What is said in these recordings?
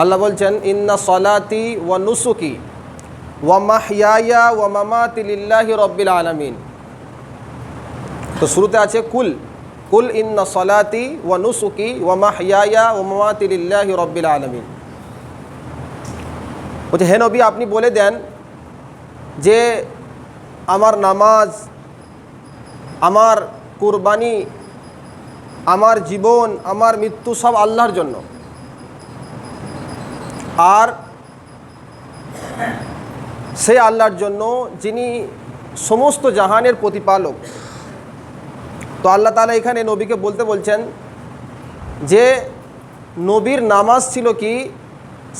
আল্লাহ বলছেন ইন্না সলাতি ওয়া নুসুকি ওয়া মাহইয়ায়া ওয়া মামাতি লিল্লাহি রাব্বিল আলামিন। তো শুরুতে আছে কুল কুল ইন্না সলাতি ওয়া নুসুকি ওয়া মাহইয়ায়া ওয়া মামাতি লিল্লাহি রাব্বিল আলামিন। বলছে হে নবী আপনি বলে দেন যে আমার নামাজ, আমার কুরবানি, আমার জীবন, আমার মৃত্যু সব আল্লাহর জন্য, আর সেই আল্লাহর জন্য যিনি সমস্ত জাহানের প্রতিপালক। তো আল্লাহ তাআলা এখানে নবীকে বলতে বলছেন যে নবীর নামাজ ছিল কি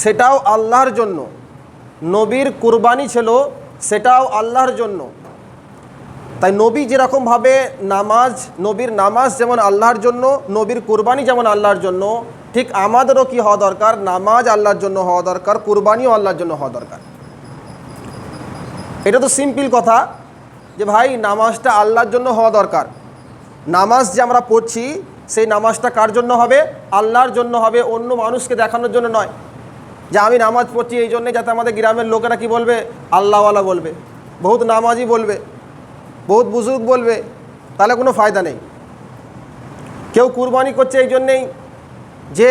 সেটাও আল্লাহর জন্য, নবীর কুরবানি ছিল সেটাও আল্লাহর জন্য। তাই নবী যেরকমভাবে নামাজ, নবীর নামাজ যেমন আল্লাহর জন্য, নবীর কুরবানি যেমন আল্লাহর জন্য, ঠিক আমাদেরও কি হওয়া দরকার, নামাজ আল্লাহর জন্য হওয়া দরকার, কুরবানিও আল্লাহর জন্য হওয়া দরকার। এটা তো সিম্পল কথা যে ভাই নামাজটা আল্লাহর জন্য হওয়া দরকার। নামাজ যে আমরা পড়ছি সেই নামাজটা কার জন্য হবে? আল্লাহর জন্য হবে, অন্য মানুষকে দেখানোর জন্য নয়। যে আমি নামাজ পড়ছি এই জন্যে যাতে আমাদের গ্রামের লোকেরা কি বলবে, আল্লাহওয়ালা বলবে, বহুত নামাজি বলবে, বহুত বুজুর্গ বলবে, তাহলে কোনো ফায়দা নেই। কেউ কুরবানি করছে এই জন্যেই যে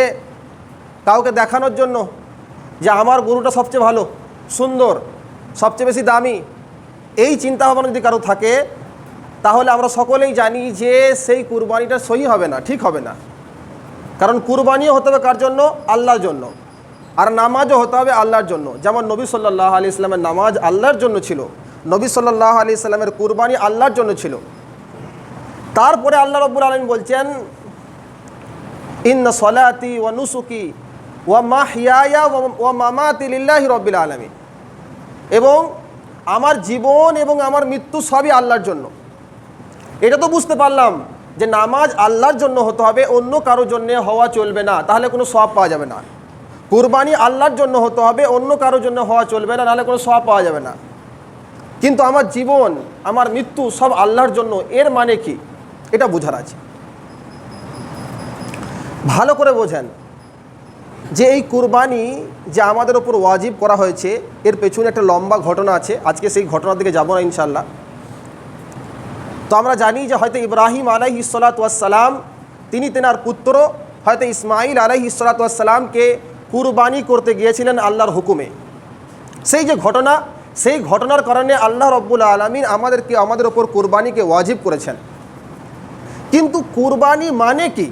কাউকে দেখানোর জন্য যে আমার গরুটা সবচেয়ে ভালো, সুন্দর, সবচেয়ে বেশি দামি, এই চিন্তাভাবনা যদি কারো থাকে তাহলে আমরা সকলেই জানি যে সেই কুরবানিটা সহি হবে না, ঠিক হবে না। কারণ কুরবানিও হতে হবে কার জন্য? আল্লাহর জন্য। আর নামাজও হতে হবে আল্লাহর জন্য। যেমন নবী সাল্লাল্লাহু আলাইহি সাল্লামের নামাজ আল্লাহর জন্য ছিল, নবী সাল্লাল্লাহু আলাইহি সাল্লামের কুরবানি আল্লাহর জন্য ছিল। তারপরে আল্লাহ রাব্বুল আলামিন বলছেন ইন্না সলাতি ওয়া নুসুকি ওয়া মাহইয়ায়া ওয়া মামাতি লিল্লাহি রাব্বিল আলামিন, এবং আমার জীবন এবং আমার মৃত্যু সবই আল্লাহর জন্য। এটা তো বুঝতে পারলাম যে নামাজ আল্লাহর জন্য হতে হবে, অন্য কারোর জন্য হওয়া চলবে না, তাহলে কোনো সওয়াব পাওয়া যাবে না। কুরবানি আল্লাহর জন্য হতে হবে, অন্য কারোর জন্য হওয়া চলবে না, নাহলে কোনো সওয়াব পাওয়া যাবে না। কিন্তু আমার জীবন, আমার মৃত্যু সব আল্লাহর জন্য, এর মানে কি? এটা বোঝার আছে। ভালো করে বোঝেন যে এই কুরবানি যে আমাদের ওপর ওয়াজিব করা হয়েছে এর পেছনে একটা লম্বা ঘটনা আছে। আজকে সেই ঘটনার দিকে যাব না ইনশাআল্লাহ। তো আমরা জানি যে হয়তো ইব্রাহিম আলাইহিস সালাতু ওয়াস সালাম তিনি তেনার পুত্র হয়তো ইসমাইল আলাইহিস সালাতু ওয়াস সালামকে কুরবানি করতে গিয়েছিলেন আল্লাহর হুকুমে। সেই যে ঘটনা, সেই ঘটনার কারণে আল্লাহ রাব্বুল আলামিন আমাদের ওপর কুরবানিকে ওয়াজিব করেছেন। কিন্তু কুরবানি মানে কি?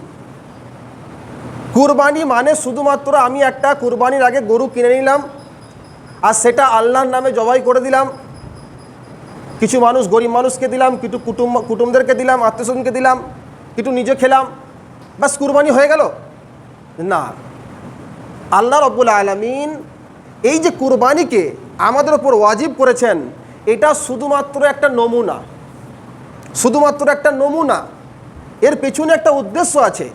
কুরবানি মানে শুধুমাত্র আমি একটা কুরবানির আগে গরু কিনে নিলাম আর সেটা আল্লাহর নামে জবাই করে দিলাম, কিছু মানুষ, গরিব মানুষকে দিলাম, কিছু কুটুমদেরকে দিলাম, আত্মীয়স্বজনকে দিলাম, কিছু নিজে খেলাম, বাস কুরবানি হয়ে গেল? না। আল্লাহ রাব্বুল আলামিন এই যে কুরবানিকে আমাদের ওপর ওয়াজিব করেছেন এটা শুধুমাত্র একটা নমুনা, শুধুমাত্র একটা নমুনা। এর পেছনে একটা উদ্দেশ্য আছে।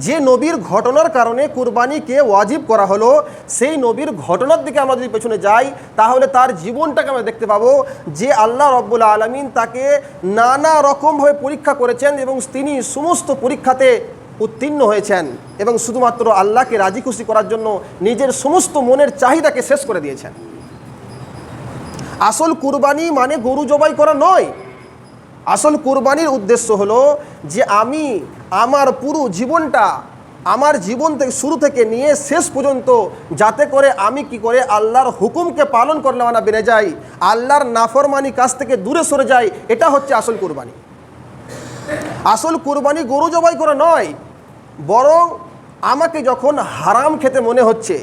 যে নবীর ঘটনার কারণে কুরবানিকে ওয়াজিব করা হলো, সেই নবীর ঘটনার দিকে আমরা যদি পেছনে যাই তাহলে তার জীবনটাকে আমরা দেখতে পাবো যে আল্লাহ রাব্বুল আলামিন তাকে নানা রকমভাবে পরীক্ষা করেছেন এবং তিনি সমস্ত পরীক্ষাতে উত্তীর্ণ হয়েছেন এবং শুধুমাত্র আল্লাহকে রাজি খুশি করার জন্য নিজের সমস্ত মনের চাহিদাকে শেষ করে দিয়েছেন। আসল কুরবানি মানে গরু জবাই করা নয়। আসল কুরবানির উদ্দেশ্য হলো যে আমি আমার পুরো জীবনটা, আমার জীবন থেকে শুরু থেকে নিয়ে শেষ পর্যন্ত যাতে করে আমি কি করে আল্লাহর হুকুমকে পালন করলে না বেড়ে যাই, আল্লাহর নাফরমানি কাছ থেকে দূরে সরে যাই, এটা হচ্ছে আসল কুরবানি। আসল কুরবানি গরু জবাই করা নয়, বরং আমাকে যখন হারাম খেতে মনে হচ্ছে,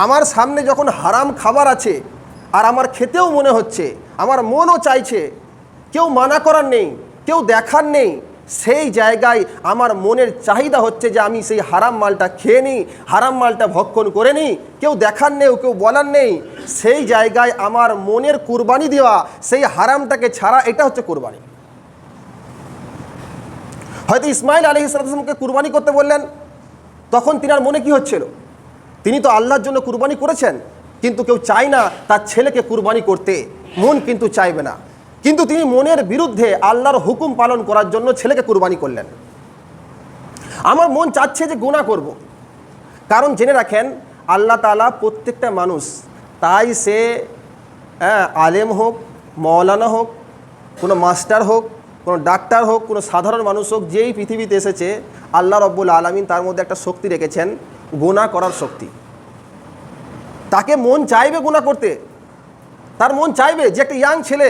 আমার সামনে যখন হারাম খাবার আছে আর আমার খেতেও মনে হচ্ছে, আমার মনও চাইছে, কেউ মানা করার নেই, কেউ দেখার নেই, সেই জায়গায় আমার মনের চাহিদা হচ্ছে যে আমি সেই হারাম মালটা খেয়ে নিই, হারাম মালটা ভক্ষণ করে নিই, কেউ দেখার নেই, কেউ বলার নেই, সেই জায়গায় আমার মনের কুরবানি দেওয়া, সেই হারামটাকে ছাড়া, এটা হচ্ছে কুরবানি। হয়তো ইসমাইল আলাইহিস সালামকে কুরবানি করতে বললেন, তখন তিনার মনে কি হচ্ছিল? তিনি তো আল্লাহর জন্য কুরবানি করেছেন, কিন্তু কেউ চায় না তার ছেলেকে কুরবানি করতে, মন কিন্তু চাইবে না, কিন্তু তিনি মনের বিরুদ্ধে আল্লাহর হুকুম পালন করার জন্য ছেলেকে কুরবানি করলেন। আমার মন চাচ্ছে যে গুনাহ করব, কারণ জেনে রাখেন আল্লাহ তাআলা প্রত্যেকটা মানুষ, তাই সে আলেম হোক, মৌলানা হোক, কোনো মাস্টার হোক, কোনো ডাক্তার হোক, কোনো সাধারণ মানুষ হোক, যেই পৃথিবীতে এসেছে আল্লাহ রব্বুল আলামিন তার মধ্যে একটা শক্তি রেখেছেন, গুনাহ করার শক্তি। তাকে মন চাইবে গুনাহ করতে, তার মন চাইবে, যে একটা ইয়াং ছেলে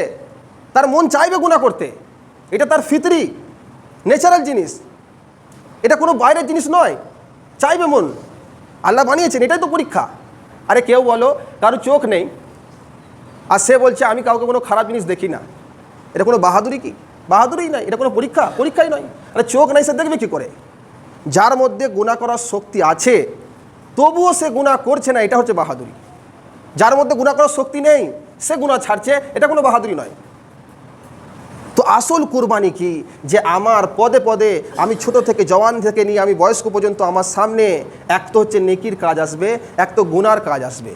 তার মন চাইবে গুনাহ করতে, এটা তার ফিতরি ন্যাচারাল জিনিস, এটা কোনো বাইরের জিনিস নয়, চাইবে মন, আল্লাহ বানিয়েছেন, এটাই তো পরীক্ষা। আরে কেউ বলো কারো চোখ নেই আর সে বলছে আমি কাউকে কোনো খারাপ জিনিস দেখি না, এটা কোনো বাহাদুরি কি? বাহাদুরি নয়, এটা কোনো পরীক্ষাই নয়। আরে চোখ নাই, সে দেখবে কী করে? যার মধ্যে গুনাহ করার শক্তি আছে তবুও সে গুনাহ করছে না, এটা হচ্ছে বাহাদুরি। যার মধ্যে গুনাহ করার শক্তি নেই সে গুনাহ ছাড়ছে, এটা কোনো বাহাদুরি নয়। তো আসল কুরবানি কি? যে আমার পদে পদে, আমি ছোট থেকে জওয়ান থেকে নিয়ে আমি বয়স্ক পর্যন্ত আমার সামনে এক তো হচ্ছে নেকির কাজ আসবে, এক তো গুনার কাজ আসবে।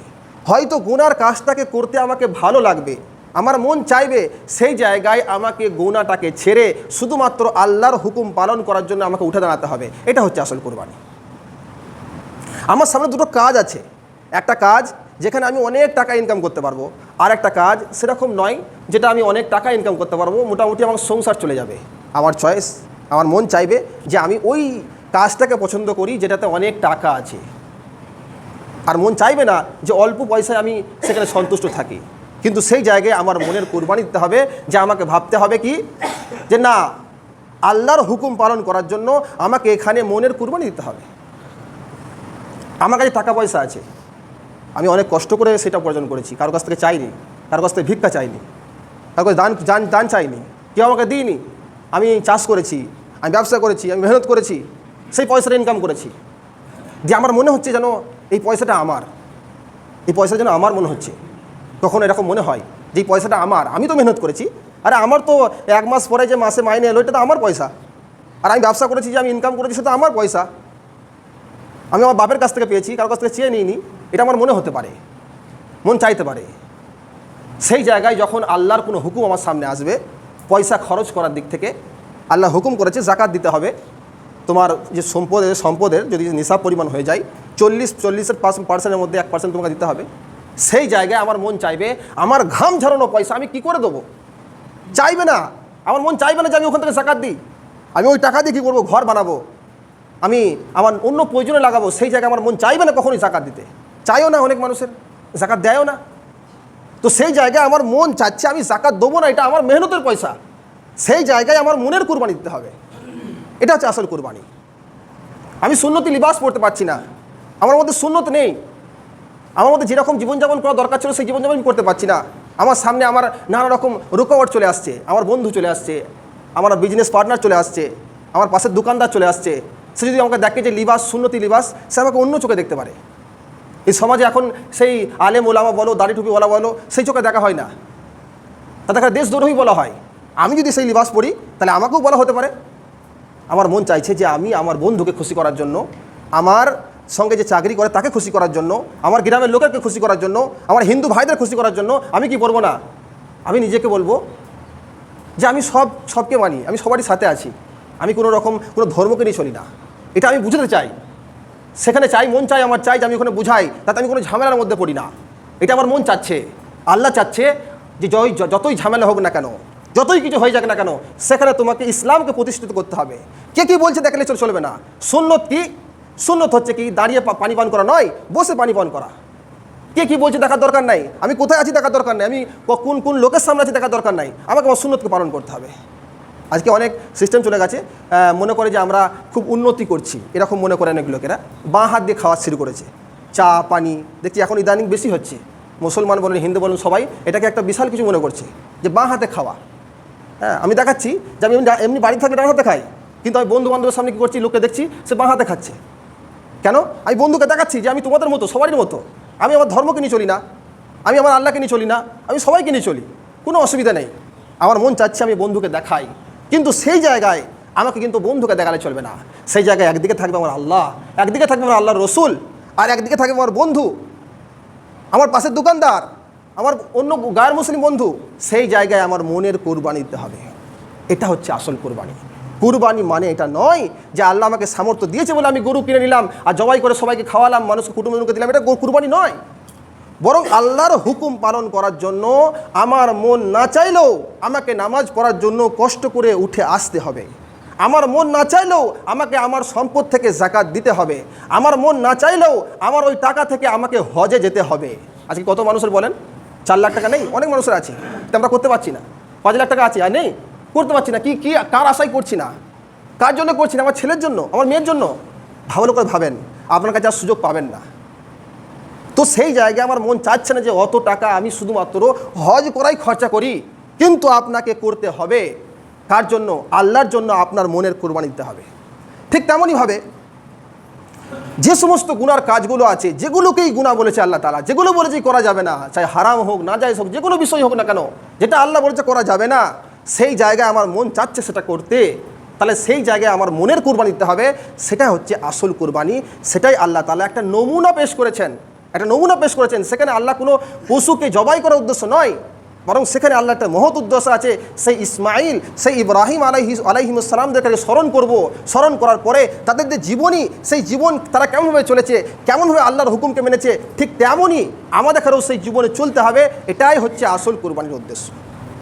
হয়তো গুনার কাজটাকে করতে আমাকে ভালো লাগবে, আমার মন চাইবে, সেই জায়গায় আমাকে গুনাহটাকে ছেড়ে শুধুমাত্র আল্লাহর হুকুম পালন করার জন্য আমাকে উঠে দাঁড়াতে হবে। এটা হচ্ছে আসল কুরবানি। আমার সামনে দুটো কাজ আছে, একটা কাজ যেখানে আমি অনেক টাকা ইনকাম করতে পারবো, আর একটা কাজ সেরকম নয় যেটা আমি অনেক টাকা ইনকাম করতে পারবো, মোটামুটি আমার সংসার চলে যাবে। আমার চয়েস, আমার মন চাইবে যে আমি ওই কাজটাকে পছন্দ করি যেটাতে অনেক টাকা আছে, আর মন চাইবে না যে অল্প পয়সায় আমি সেখানে সন্তুষ্ট থাকি। কিন্তু সেই জায়গায় আমার মনের কুরবানি দিতে হবে, যে আমাকে ভাবতে হবে কি, যে না, আল্লাহর হুকুম পালন করার জন্য আমাকে এখানে মনের কুরবানি দিতে হবে। আমার কাছে টাকা পয়সা আছে, আমি অনেক কষ্ট করে সেটা উপার্জন করেছি, কারোর কাছ থেকে চাইনি, কারোর কাছ থেকে ভিক্ষা চাইনি, কারোর কাছে দান চাইনি, কেউ আমাকে দিইনি। আমি চাষ করেছি, আমি ব্যবসা করেছি, আমি মেহনত করেছি, সেই পয়সাটা ইনকাম করেছি, যে আমার মনে হচ্ছে যেন এই পয়সাটা আমার, এই পয়সা যেন আমার মনে হচ্ছে। তখন এরকম মনে হয় যে এই পয়সাটা আমার, আমি তো মেহনত করেছি, আরে আমার তো 1 মাস পরে যে মাসে মাইনে এলো এটা তো আমার পয়সা, আর আমি ব্যবসা করেছি, যে আমি ইনকাম করেছি সেটা আমার পয়সা, আমি আমার বাপের কাছ থেকে পেয়েছি, কারোর কাছ থেকে চেয়ে নিইনি, এটা আমার মনে হতে পারে, মন চাইতে পারে। সেই জায়গায় যখন আল্লাহর কোনো হুকুম আমার সামনে আসবে, পয়সা খরচ করার দিক থেকে আল্লাহ হুকুম করেছে জাকাত দিতে হবে, তোমার যে সম্পদের যদি নিসাব পরিমাণ হয়ে যায় 40% মধ্যে 1% তোমাকে দিতে হবে, সেই জায়গায় আমার মন চাইবে আমার ঘাম ঝরানো পয়সা আমি কি করে দেবো? চাইবে না, আমার মন চাইবে না যে আমি ওখান থেকে জাকাত দিই, আমি ওই টাকা দিয়ে কী করবো? ঘর বানাবো, আমি আমার অন্য প্রয়োজনে লাগাবো। সেই জায়গায় আমার মন চাইবে না কখনোই জাকাত দিতে, চাইও না, অনেক মানুষের জাকাত দেয়ও না। তো সেই জায়গায় আমার মন চাচ্ছে আমি জাকাত দেবো না, এটা আমার মেহনতের পয়সা, সেই জায়গায় আমার মনের কুরবানি দিতে হবে। এটা হচ্ছে আসল কুরবানি। আমি সুন্নতি লিবাস পড়তে পারছি না, আমার মধ্যে সুন্নত নেই, আমার মধ্যে যেরকম জীবনযাপন করা দরকার ছিল সেই জীবনযাপন করতে পারছি না। আমার সামনে আমার নানা রকম রুকাওয়াট চলে আসছে, আমার বন্ধু চলে আসছে, আমার বিজনেস পার্টনার চলে আসছে, আমার পাশের দোকানদার চলে আসছে। সে যদি আমাকে দেখে যে লিবাস সুন্নতি লিবাস, সে আমাকে অন্য চোখে দেখতে পারে। এই সমাজে এখন সেই আলেম ওলামা বলো, দাড়ি টুপিওয়ালা বলো, সেই চোখে দেখা হয় না, তাদেরকে দেশদ্রোহী বলা হয়। আমি যদি সেই লিবাস পরি তাহলে আমাকেও বলা হতে পারে। আমার মন চাইছে যে আমি আমার বন্ধুকে খুশি করার জন্য, আমার সঙ্গে যে চাকরি করে তাকে খুশি করার জন্য, আমার গ্রামের লোকেরকে খুশি করার জন্য, আমার হিন্দু ভাইদের খুশি করার জন্য আমি কি করবো না, আমি নিজেকে বলবো যে আমি সবকে মানি, আমি সবারই সাথে আছি, আমি কোনো রকম কোনো ধর্মকে নিয়ে চলি না, এটা আমি বুঝতে চাই। সেখানে চাই, মন চাই, আমার চাই যে আমি ওখানে বুঝাই, তাতে আমি কোনো ঝামেলার মধ্যে পড়ি না, এটা আমার মন চাচ্ছে। আল্লাহ চাচ্ছে যে যতই ঝামেলা হোক না কেন, যতই কিছু হয়ে যাক না কেন, সেখানে তোমাকে ইসলামকে প্রতিষ্ঠিত করতে হবে। কে কী বলছে দেখলে চলবে না। সুন্নত কি? সুন্নত হচ্ছে কি? দাঁড়িয়ে পানি পান করা নয়, বসে পানি পান করা। কে কী বলছে দেখার দরকার নাই, আমি কোথায় আছি দেখার দরকার নাই, আমি কোন লোকের সামনে আছি দেখার দরকার নাই, আমাকে আমার সুন্নতকে পালন করতে হবে। আজকে অনেক সিস্টেম চলে গেছে, মনে করে যে আমরা খুব উন্নতি করছি, এরকম মনে করে অনেক লোকেরা বাঁ হাত দিয়ে খাওয়া শুরু করেছে। চা পানি দেখছি এখন ইদানিং বেশি হচ্ছে, মুসলমান বলেন হিন্দু বলেন সবাই এটাকে একটা বিশাল কিছু মনে করছে যে বাঁ হাতে খাওয়া। হ্যাঁ, আমি দেখাচ্ছি যে আমি এমনি বাড়ি থাকলে ডান হাতে খাই, কিন্তু আমি বন্ধু বান্ধবের সামনে কী করছি, লোককে দেখছি সে বাঁ হাতে খাচ্ছে। কেন? আমি বন্ধুকে দেখাচ্ছি যে আমি তোমাদের মতো, সবারই মতো, আমি আমার ধর্মকে নিয়ে চলি না, আমি আমার আল্লাহকে নিয়ে চলি না, আমি সবাইকে নিয়ে চলি, কোনো অসুবিধা নেই। আমার মন চাচ্ছে আমি বন্ধুকে দেখাই, কিন্তু সেই জায়গায় আমাকে কিন্তু বন্ধুকে দেখালে চলবে না। সেই জায়গায় একদিকে থাকবে আমার আল্লাহ, একদিকে থাকবে আমার আল্লাহর রসুল, আর একদিকে থাকবে আমার বন্ধু, আমার পাশের দোকানদার, আমার অন্য গায়ের মুসলিম বন্ধু। সেই জায়গায় আমার মনের কোরবানি দিতে হবে। এটা হচ্ছে আসল কোরবানি। কুরবানি মানে এটা নয় যে আল্লাহ আমাকে সামর্থ্য দিয়েছে বলে আমি গরু কিনে নিলাম আর জবাই করে সবাইকে খাওয়ালাম, মানুষকে কুটুম্বকে দিলাম, এটা কুরবানি নয়। বরং আল্লাহর হুকুম পালন করার জন্য আমার মন না চাইলেও আমাকে নামাজ পড়ার জন্য কষ্ট করে উঠে আসতে হবে। আমার মন না চাইলেও আমাকে আমার সম্পদ থেকে যাকাত দিতে হবে। আমার মন না চাইলেও আমার ওই টাকা থেকে আমাকে হজে যেতে হবে। আজকে কত মানুষের বলেন 4 লাখ টাকা নেই? অনেক মানুষের আছে, কিন্তু আমরা করতে পারছি না। 5 লাখ টাকা আছে আর নেই, করতে পারছি না। কি কি কার আশাই করছি না? কার জন্য করছি না? আমার ছেলের জন্য, আমার মেয়ের জন্য। ভালো করে ভাবেন, আপনার কাছে আর সুযোগ পাবেন না। তো সেই জায়গায় আমার মন চাচ্ছে না যে অত টাকা আমি শুধুমাত্র হজ করাই খরচা করি, কিন্তু আপনাকে করতে হবে কার জন্য? আল্লাহর জন্য আপনার মনের কোরবানি দিতে হবে। ঠিক তেমনইভাবে যে সমস্ত গুনার কাজগুলো আছে, যেগুলোকেই গুনাহ বলেছে আল্লাহ তাআলা, যেগুলো বলেছে করা যাবে না, চাই হারাম হোক না জায়েজ হোক, যে কোনো বিষয় হোক না কেন, যেটা আল্লাহ বলেছে করা যাবে না, সেই জায়গায় আমার মন চাচ্ছে সেটা করতে, তাহলে সেই জায়গায় আমার মনের কোরবানি দিতে হবে। সেটা হচ্ছে আসল কোরবানি। সেটাই আল্লাহ তাআলা একটা নমুনা পেশ করেছেন, সেখানে আল্লাহ কোনো পশুকে জবাই করার উদ্দেশ্য নয়, বরং সেখানে আল্লাহ একটা মহৎ উদ্দেশ্য আছে। সেই ইসমাইল, সেই ইব্রাহিম আলাইহিমুসসালামদেরকে স্মরণ করার পরে তাদের যে জীবনী, সেই জীবন তারা কেমনভাবে চলেছে, কেমনভাবে আল্লাহর হুকুমকে মেনেছে, ঠিক তেমনই আমাদেরও সেই জীবনে চলতে হবে। এটাই হচ্ছে আসল কোরবানির উদ্দেশ্য।